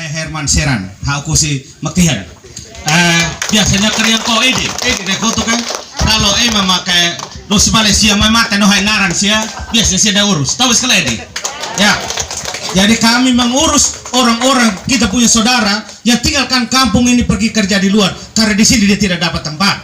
Herman Seran, aku si Maktihan. Biasanya kalian kau ini deko tuh kan. Kalau memakai dos Malaysia memakai nohai naran sia, biasanya saya dah urus. Tahu sekali ini. Ya. Jadi kami mengurus orang-orang kita punya saudara yang tinggalkan kampung ini pergi kerja di luar karena di sini dia tidak dapat tempat.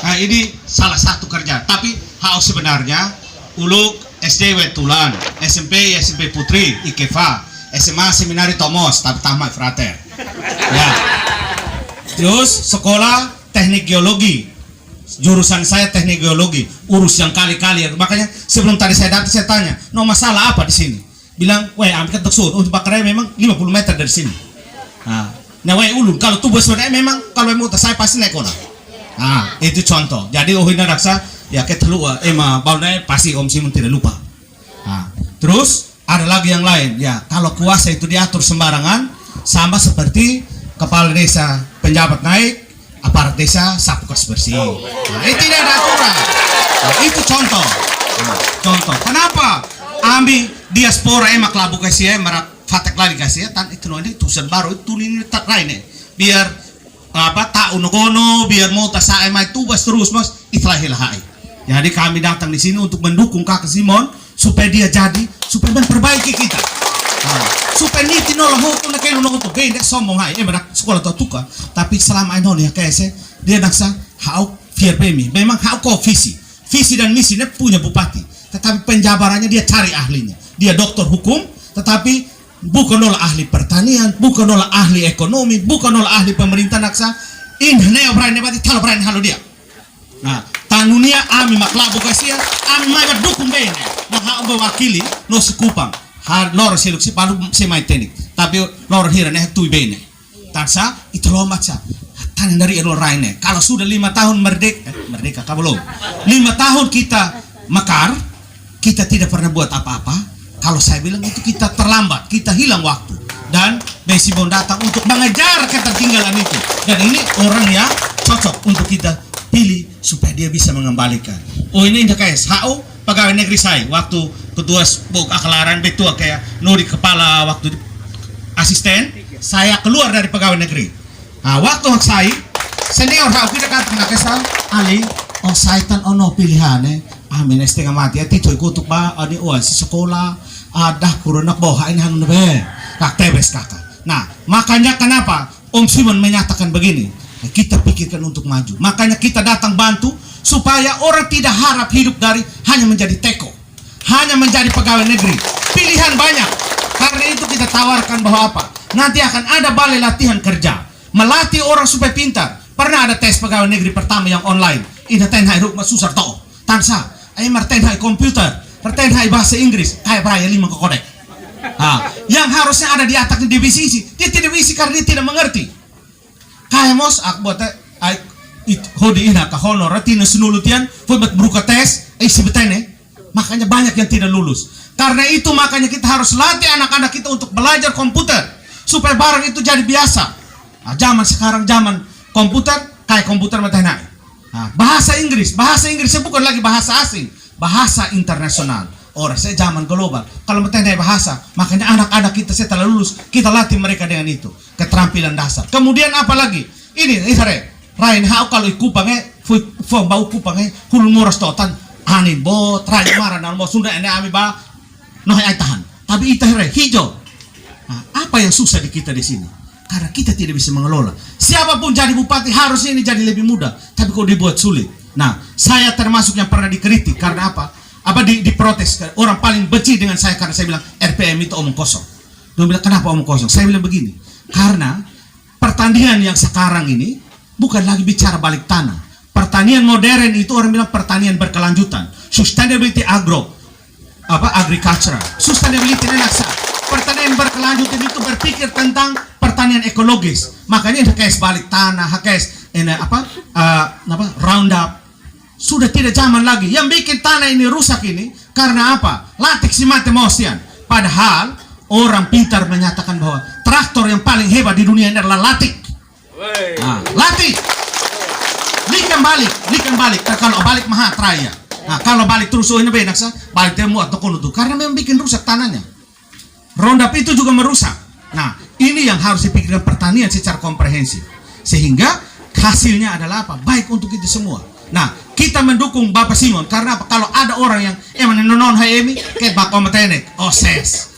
Nah ini salah satu kerja. Tapi hal sebenarnya uluk SD Wetulan, SMP Putri, Ikeva, SMA Seminari Tomos, tapi tamat frater. Ya. Terus sekolah teknik geologi. Jurusan saya teknik geologi, urus yang kali-kali. Makanya sebelum tadi saya datang saya tanya, no masalah apa di sini? Bilang, weh ambil ketuk untuk Bakaraya memang 50 meter dari sini. Nah, weh ulun kalau tuh bos memang kalau mau saya pasti naik kono. Itu contoh. Jadi ohina raksa ya ketelu baulnya pasti Om Simon tidak lupa. Terus ada lagi yang lain ya, kalau kuasa itu diatur sembarangan sama seperti kepala desa penjabat naik, aparat desa sapu bersih. Itu tidak ada aturan. Itu contoh. Contoh. Kenapa? Ambil diaspora emak labu kasih merak fatek lagi kasih tan itu nanti tulisan baru itu ini tak lain biar tak unogono biar mau tak saya itu bas terus mas itulah hilahai. Jadi kami datang di sini untuk mendukung kakak Simon supaya dia jadi supaya memperbaiki kita. Supaya niti nolo hukum nak kelu nolo tu benda sombong hai merak sekolah tu tuka tapi selama ini ya kayak dia naksa hau fear pemi memang hau kau visi dan misinya punya bupati tetapi penjabarannya dia cari ahlinya dia doktor hukum tetapi bukan nol ahli pertanian bukan nol ahli ekonomi bukan nol ahli pemerintah naksa ini neo berani berarti kalau berani halo dia tangunia ami maklabu kasia ami mai dukung bene nah hau mewakili no sekupang lor siluk si palu semai teknik tapi lor hira nih tu bene tansa itu lo macam tan dari ero raine kalau sudah 5 tahun merdeka belum 5 tahun kita mekar kita tidak pernah buat apa-apa kalau saya bilang itu kita terlambat kita hilang waktu dan Besi Bon datang untuk mengejar ketertinggalan itu dan ini orang yang cocok untuk kita pilih supaya dia bisa mengembalikan ini udah kayak HO pegawai negeri saya waktu ketua akelaran betul kayak Nuri kepala waktu asisten saya keluar dari pegawai negeri waktu saya senior hak kita kata nakesa ali saya tan ono pilihannya amin setengah mati itu ikut ba ani si sekolah ada kuronak boha ini hanu be kak tebes kakak nah makanya kenapa Om Simon menyatakan begini kita pikirkan untuk maju makanya kita datang bantu supaya orang tidak harap hidup dari hanya menjadi teko hanya menjadi pegawai negeri pilihan banyak karena itu kita tawarkan bahwa apa nanti akan ada balai latihan kerja melatih orang supaya pintar pernah ada tes pegawai negeri pertama yang online ini tenhai rukma susar toh tansa tenhai komputer tenhai bahasa Inggris kayak beraya 5 kodek yang harusnya ada di atas divisi dia tidak bisa karena dia tidak mengerti kayak mos aku buat hodi ina ka honor tina senulutian buat beruka tes sebetulnya makanya banyak yang tidak lulus karena itu makanya kita harus latih anak-anak kita untuk belajar komputer supaya barang itu jadi biasa zaman sekarang zaman komputer kayak komputer matahari bahasa Inggrisnya bukan lagi bahasa asing bahasa internasional orang saya zaman global kalau matahari bahasa makanya anak-anak kita setelah lulus kita latih mereka dengan itu keterampilan dasar kemudian apa lagi ini Rain hau kalau ikupangnya fong bau kupangnya hulung moras totan anin bot raja marah dan mau sunda ini ami ba nohai tahan tapi itu hijau apa yang susah di kita di sini karena kita tidak bisa mengelola siapapun jadi bupati harus ini jadi lebih mudah tapi kok dibuat sulit nah saya termasuk yang pernah dikritik karena apa diprotes orang paling benci dengan saya karena saya bilang RPM itu omong kosong dia bilang kenapa omong kosong saya bilang begini karena pertanian yang sekarang ini bukan lagi bicara balik tanah. Pertanian modern itu orang bilang pertanian berkelanjutan. Sustainability agriculture. Sustainability naksa. Pertanian berkelanjutan itu berpikir tentang pertanian ekologis. Makanya kayak balik tanah, kayak roundup. Sudah tidak zaman lagi. Yang bikin tanah ini rusak ini karena apa? Latik si mati mosian. Padahal orang pintar menyatakan bahwa traktor yang paling hebat di dunia ini adalah latik. Latih likan balik kalau balik mahat raya Nah, kalau balik terus ini benak sa, balik dia muat toko itu karena memang bikin rusak tanahnya. Roundup itu juga merusak. Nah, ini yang harus dipikirkan pertanian secara komprehensif. Sehingga hasilnya adalah apa? Baik untuk kita semua. Nah, kita mendukung Bapak Simon karena apa? Kalau ada orang yang emang non haemi kayak Bapak Matenek, oh ses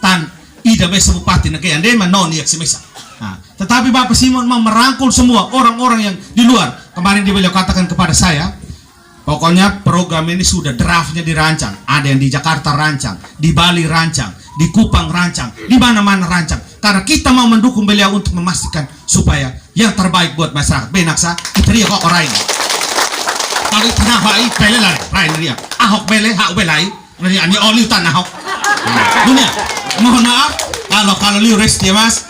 tan ida besa bupati na kaya dia non yak semesa. Nah, tetapi Bapak Simon mau merangkul semua orang-orang yang di luar. Kemarin dia beliau katakan kepada saya, pokoknya program ini sudah draftnya dirancang. Ada yang di Jakarta rancang, di Bali rancang, di Kupang rancang, di mana-mana rancang. Karena kita mau mendukung beliau untuk memastikan supaya yang terbaik buat masyarakat. Benaksa, itu dia kok orang ini. Kalau itu nah baik, beli lah, lain dia. Ahok beli, hak belai, ini oli tanah ahok. Dunia, mohon maaf kalau liu rest ya mas,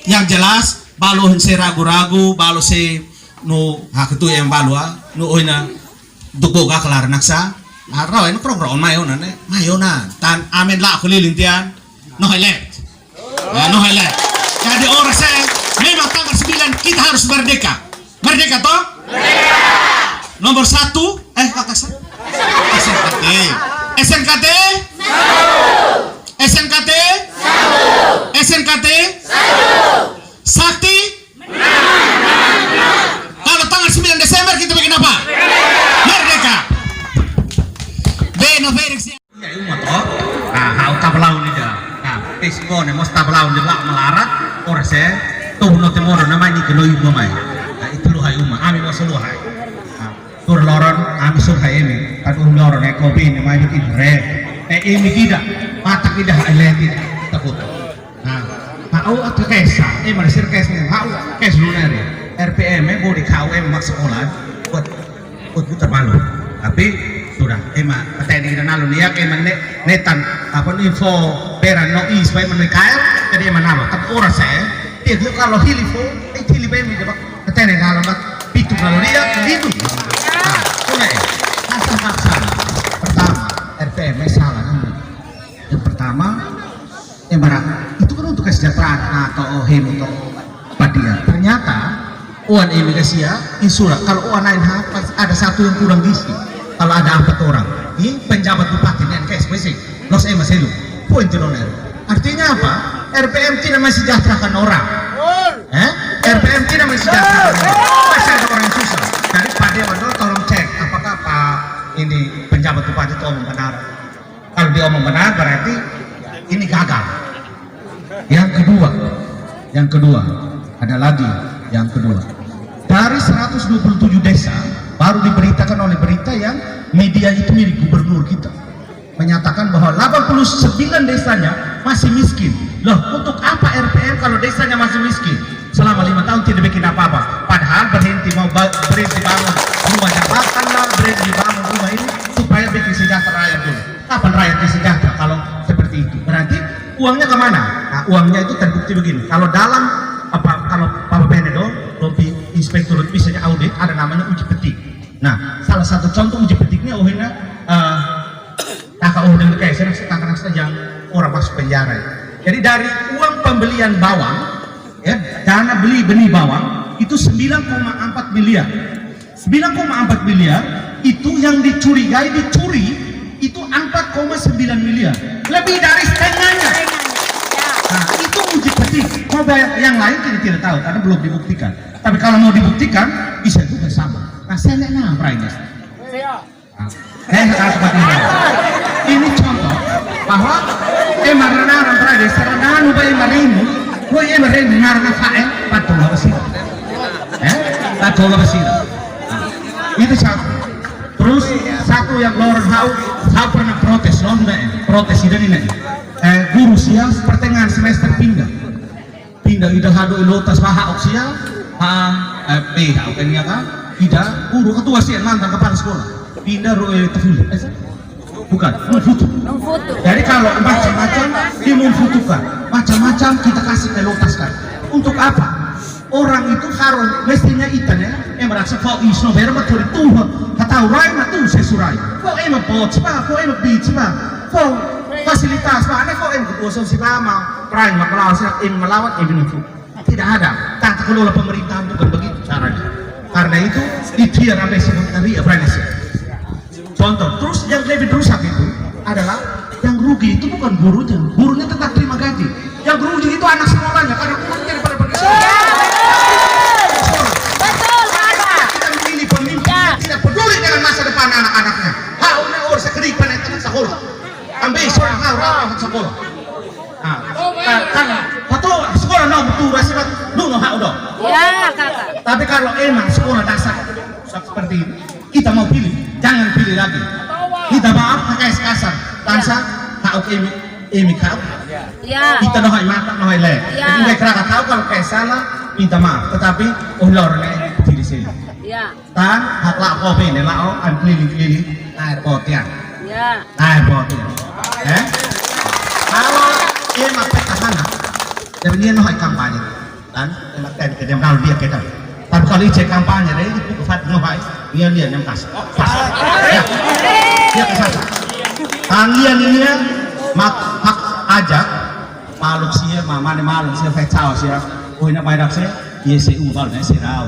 yang jelas balu se ragu-ragu, balu se no hak itu yang balu no oina dugo ga kelar naksa. Araw ini program mayonan tan amen lah aku lilintian no highlight. No highlight. Jadi orang saya memang tanggal 9 kita harus merdeka. Merdeka toh? Nomor 1 kakak saya SNKT SNKT SNKT SNKT Sakti kalau tanggal 9 Desember kita bikin apa? Merdeka. Beno Felix ya umat toh. Nah, hau tablaun ini dah. Nah, pesmone mos tablaun di lak melarat ora se tuh no temoro namanya keloi mamai. Nah, itu lu hai umat ami mos lu hai. Tur loron ami sur hai ini. Kan loron ekobi ni mai bikin re. Ini tidak mata tidak highlight takut. Nah, mau atau kesa, masih kesnya, mau kes lunar ya. RPM mau di KUM mak sekolah buat putar malu. Tapi sudah, petani dan alun ya, netan apa info beran no is by menikair, jadi nama. Tapi orang saya, dia kalau hilifo, hilifo ini dapat petani kalau mak pitu kalau dia itu. Nah, sudah, asal pertama RPM salah. Yang pertama itu kan untuk kesejahteraan atau hem atau padian. Ternyata uan imigrasi ya insurat kalau uan lain ada satu yang kurang gizi. Kalau ada 4 orang ini penjabat bupati ini KSPC los emaselu poin teloner. Artinya apa? RPM tidak mensejahterakan orang. RPM tidak mensejahterakan orang. Masih ada orang yang susah. Dari Pak Dewan tolong cek apakah Pak ini penjabat bupati itu omong benar. Kalau dia omong benar berarti ini gagal. Yang kedua ada lagi yang kedua. Dari 127 desa baru diberitakan oleh berita yang media itu milik gubernur kita menyatakan bahwa 89 desanya masih miskin. Loh, untuk apa RPM kalau desanya masih miskin? Selama 5 tahun tidak bikin apa-apa. Padahal berhenti bangun rumah jabatan lah, berhenti bangun rumah ini supaya bikin sejahtera rakyat dulu. Kapan rakyatnya sejahtera kalau seperti itu? Berarti uangnya kemana? Nah, uangnya itu terbukti begini. Kalau kalau Bapak Benedo, lebih inspektur bisa audit, ada namanya uji petik. Nah, salah satu contoh uji petiknya kakak dan kakak yang orang masuk penjara. Jadi dari uang pembelian bawang, ya, dana beli benih bawang itu 9,4 miliar. 9,4 miliar itu yang dicuri itu 4,9 miliar. Lebih dari setengahnya. Nah, itu uji petik. Mau yang lain kita tidak tahu karena belum dibuktikan. Tapi kalau mau dibuktikan bisa juga sama. Nah, saya nak Prainas. Ini contoh bahwa emarana Prainas serangan ubay marimu, kau emarana narana fae patola basir. Patola basir. Itu satu. Terus satu yang Loren Hau pernah protes, protes ini. Guru siang pertengahan semester pindah ida hado ilotas paha oksia kan ida guru ketua siang mantan kepala sekolah pindah tefil bukan foto. Jadi kalau macam-macam dia memfotokan macam-macam kita kasih ilotaskan untuk apa? Orang itu harus mestinya itannya yang merasa kau isno berma tuh kata orang itu sesuai kau emang pot kau emang beach kau fasilitas mana kau yang ketua si lama peran melawan itu tidak ada tata kelola pemerintahan bukan begitu caranya. Karena itu ikhtiar sampai sementara ya Prancis. Contoh, terus yang lebih rusak itu adalah yang rugi itu bukan gurunya, gurunya tetap terima gaji. Yang rugi itu anak sekolahnya karena uang daripada pergi sekolah. Betul, Kakak. Kita memilih pemimpin yang tidak peduli dengan masa depan anak-anaknya. Hauna orang sekeripan yang teman sekolah. Ambil seorang haura sekolah. Kan atau sekolah no betul rasa lu no hak udah. Ya, Kakak. Tapi kalau emang sekolah dasar seperti ini, kita mau pilih, jangan pilih lagi. Kita maaf pakai kasar, tansa kau emi kau. Ya. Kita nohai mata nohai le. Ya. Jadi mereka tahu kalau kayak salah, minta maaf. Tetapi ulurnya di sini. Ya. Tan hak lak kopi nih lau an keliling-keliling air potian. Ya. Air potian. Kalau emak petahana, jadi dia nohai kampanye. Dan emak kan dia kalau dia kita. Tapi kalau ijek kampanye deh, itu fat nohai, dia yang kasih. Ya. Dia kesana. Kalian ini mak hak ajak maluk sih, mama nih maluk sih, fecau sih. Oh ini apa yang sih? Iya sih ubal nih sih raw.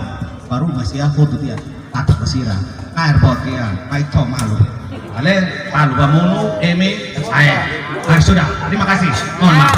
Baru masih aku tuh dia, tatap kesira. Air potian, baik tom maluk. Kalian malu bamunu, emi, saya. Sudah, terima kasih. Mohon maaf.